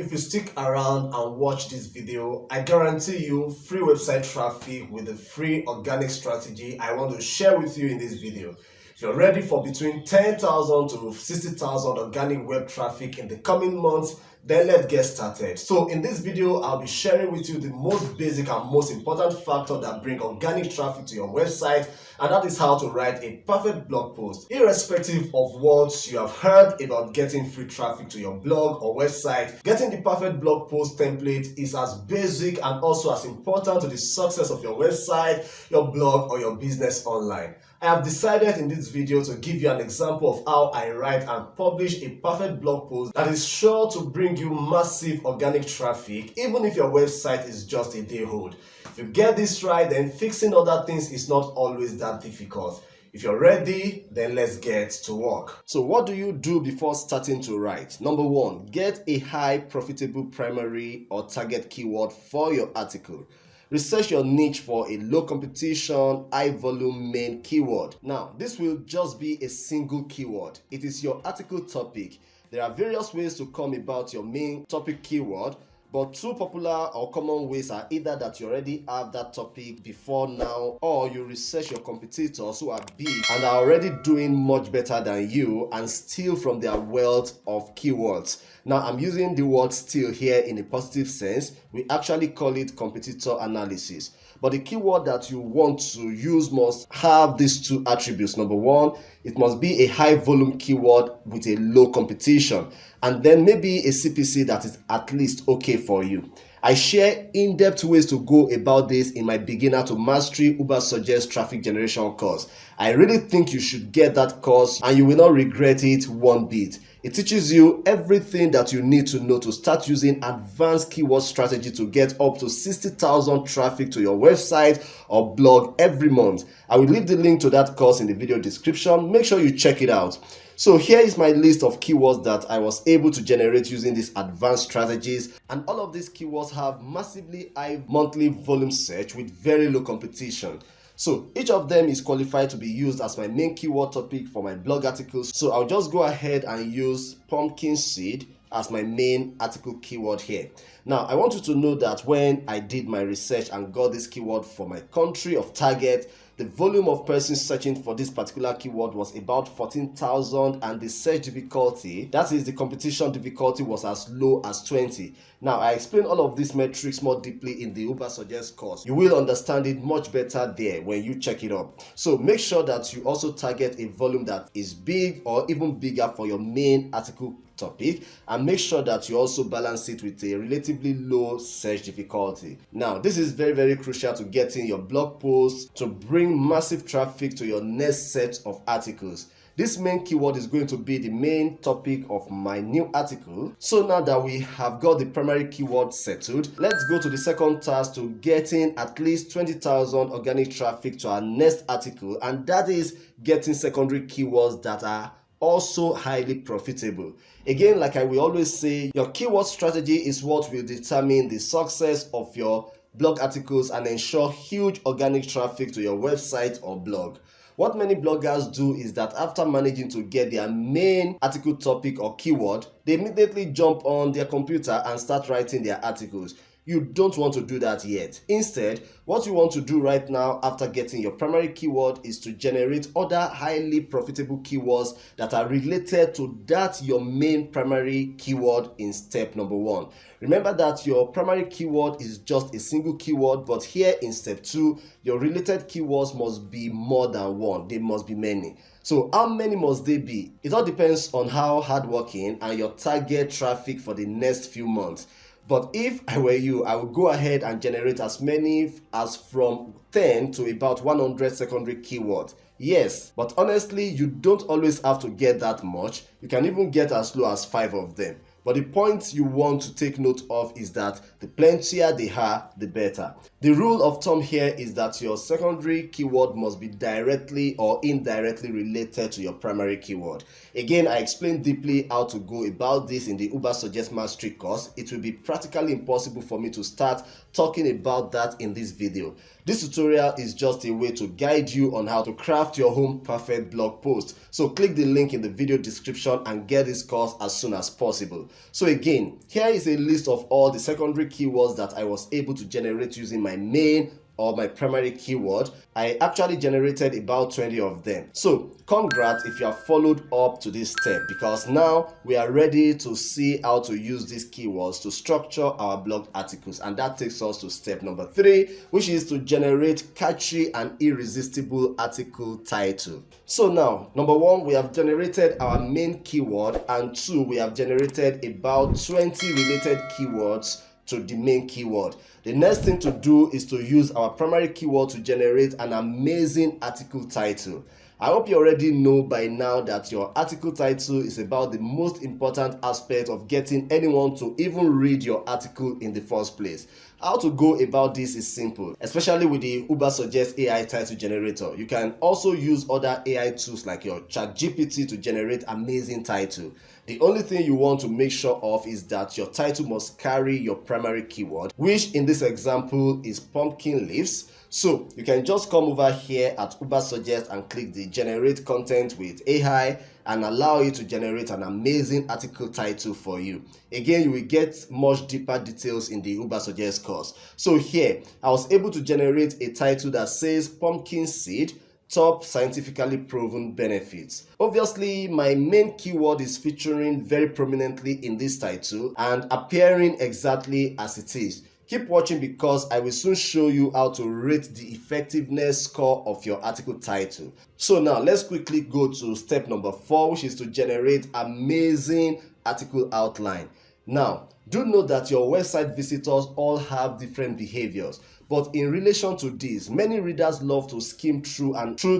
If you stick around and watch this video, I guarantee you free website traffic with the free organic strategy I want to share with you in this video. If you're ready for between 10,000 to 60,000 organic web traffic in the coming months, then let's get started. So in this video, I'll be sharing with you the most basic and most important factor that bring organic traffic to your website, and that is how to write a perfect blog post. Irrespective of what you have heard about getting free traffic to your blog or website, getting the perfect blog post template is as basic and also as important to the success of your website, your blog, or your business online. I have decided in this video to give you an example of how I write and publish a perfect blog post that is sure to bring you massive organic traffic even if your website is just a day old. If you get this right, then fixing other things is not always that difficult. If you're ready, then let's get to work. So what do you do before starting to write? Number one, get a high profitable primary or target keyword for your article. Research your niche for a low competition, high volume main keyword. Now, this will just be a single keyword. It is your article topic. There are various ways to come about your main topic keyword, but two popular or common ways are either that you already have that topic before now, or you research your competitors who are big and are already doing much better than you and steal from their wealth of keywords. Now, I'm using the word steal here in a positive sense. We actually call it competitor analysis. But the keyword that you want to use must have these two attributes. Number one, it must be a high volume keyword with a low competition, and then maybe a CPC that is at least okay for you. I share in-depth ways to go about this in my Beginner to Mastery Ubersuggest traffic generation course. I really think you should get that course and you will not regret it one bit. It teaches you everything that you need to know to start using advanced keyword strategy to get up to 60,000 traffic to your website or blog every month. I will leave the link to that course in the video description. Make sure you check it out. So here is my list of keywords that I was able to generate using these advanced strategies, and all of these keywords have massively high monthly volume search with very low competition. So each of them is qualified to be used as my main keyword topic for my blog articles. So I'll just go ahead and use pumpkin seed as my main article keyword here. Now, I want you to know that when I did my research and got this keyword for my country of target, the volume of persons searching for this particular keyword was about 14,000, and the search difficulty, that is the competition difficulty, was as low as 20. Now, I explain all of these metrics more deeply in the Ubersuggest course. You will understand it much better there when you check it up. So make sure that you also target a volume that is big or even bigger for your main article topic, and make sure that you also balance it with a relatively low search difficulty. Now, this is very crucial to getting your blog posts to bring massive traffic to your next set of articles. This main keyword is going to be the main topic of my new article. So now that we have got the primary keyword settled, let's go to the second task to getting at least 20,000 organic traffic to our next article, and that is getting secondary keywords that are also highly profitable. Again, like I will always say, your keyword strategy is what will determine the success of your blog articles and ensure huge organic traffic to your website or blog. What many bloggers do is that after managing to get their main article topic or keyword, they immediately jump on their computer and start writing their articles. You don't want to do that yet. Instead, what you want to do right now after getting your primary keyword is to generate other highly profitable keywords that are related to that your main primary keyword in step number one. Remember that your primary keyword is just a single keyword, but here in step two, your related keywords must be more than one. They must be many. So how many must they be? It all depends on how hardworking and your target traffic for the next few months. But if I were you, I would go ahead and generate as many as from 10 to about 100 secondary keywords. Yes, but honestly, you don't always have to get that much. You can even get as low as 5 of them. But the point you want to take note of is that the plentier they are, the better. The rule of thumb here is that your secondary keyword must be directly or indirectly related to your primary keyword. Again, I explained deeply how to go about this in the Ubersuggest Mastery course. It will be practically impossible for me to start talking about that in this video. This tutorial is just a way to guide you on how to craft your own perfect blog post. So click the link in the video description and get this course as soon as possible. So again, here is a list of all the secondary keywords that I was able to generate using my main or my primary keyword. I actually generated about 20 of them. So congrats if you have followed up to this step, because now we are ready to see how to use these keywords to structure our blog articles, and that takes us to step number 3, which is to generate catchy and irresistible article title. So now, number 1, we have generated our main keyword, and 2, we have generated about 20 related keywords to the main keyword. The next thing to do is to use our primary keyword to generate an amazing article title. I hope you already know by now that your article title is about the most important aspect of getting anyone to even read your article in the first place. How to go about this is simple, especially with the Ubersuggest AI title generator. You can also use other AI tools like your ChatGPT to generate amazing title. The only thing you want to make sure of is that your title must carry your primary keyword, which in this example is pumpkin leaves. So you can just come over here at Ubersuggest and click the generate content with AI and allow it to generate an amazing article title for you. Again, you will get much deeper details in the Ubersuggest course. So here, I was able to generate a title that says pumpkin seed, top scientifically proven benefits. Obviously, my main keyword is featuring very prominently in this title and appearing exactly as it is. Keep watching because I will soon show you how to rate the effectiveness score of your article title. So now let's quickly go to step number 4, which is to generate amazing article outline. Now, do note that your website visitors all have different behaviors, but in relation to this, many readers love to skim through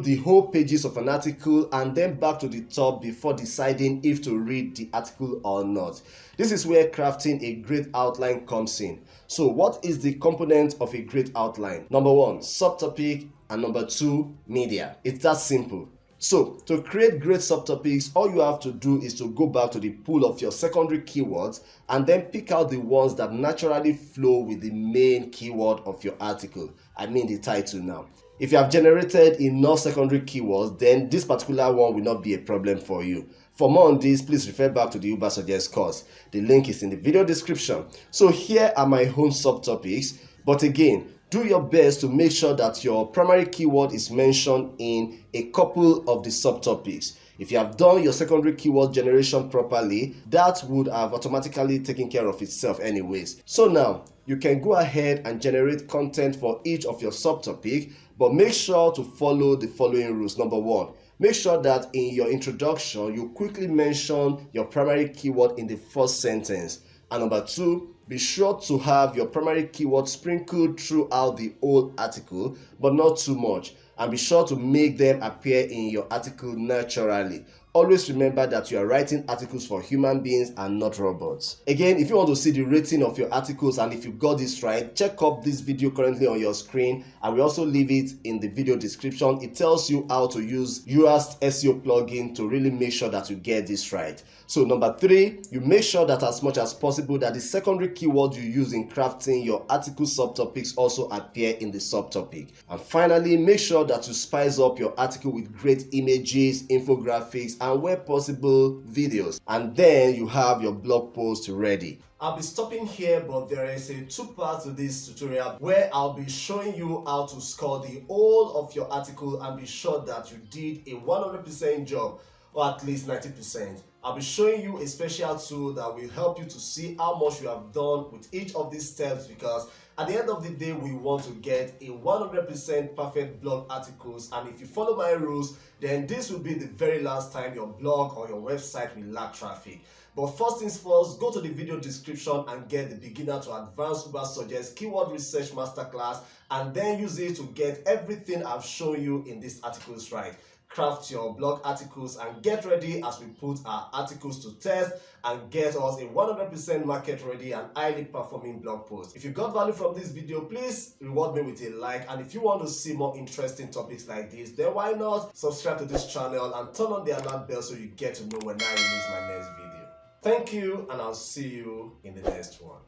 the whole pages of an article and then back to the top before deciding if to read the article or not. This is where crafting a great outline comes in. So what is the component of a great outline? Number 1, subtopic, and number 2, media. It's that simple. So to create great subtopics, all you have to do is to go back to the pool of your secondary keywords and then pick out the ones that naturally flow with the main keyword of your article. I mean the title now. If you have generated enough secondary keywords, then this particular one will not be a problem for you. For more on this, please refer back to the Ubersuggest course. The link is in the video description. So here are my own subtopics, but again, do your best to make sure that your primary keyword is mentioned in a couple of the subtopics. If you have done your secondary keyword generation properly, that would have automatically taken care of itself anyways. So now, you can go ahead and generate content for each of your subtopic, but make sure to follow the following rules. Number 1, make sure that in your introduction, you quickly mention your primary keyword in the first sentence. And number 2, be sure to have your primary keyword sprinkled throughout the whole article, but not too much. And be sure to make them appear in your article naturally. Always remember that you are writing articles for human beings and not robots. Again, if you want to see the rating of your articles and if you got this right, check up this video currently on your screen. I will also leave it in the video description. It tells you how to use Yoast SEO plugin to really make sure that you get this right. So number 3, you make sure that as much as possible that the secondary keyword you use in crafting your article subtopics also appear in the subtopic. And finally, make sure that you spice up your article with great images, infographics, and where possible videos, and then you have your blog post ready. I'll be stopping here, but there is a 2 parts to this tutorial where I'll be showing you how to score the whole of your article and be sure that you did a 100% job, or at least 90%. I'll be showing you a special tool that will help you to see how much you have done with each of these steps, because at the end of the day, we want to get a 100% perfect blog articles, and if you follow my rules, then this will be the very last time your blog or your website will lack traffic. But first things first, go to the video description and get the beginner to advanced Ubersuggest keyword research masterclass, and then use it to get everything I've shown you in these articles right. Craft your blog articles and get ready as we put our articles to test and get us a 100% market ready and highly performing blog post. If you got value from this video, please reward me with a like, and if you want to see more interesting topics like this, then why not subscribe to this channel and turn on the alert bell so you get to know when I release my next video. Thank you, and I'll see you in the next one.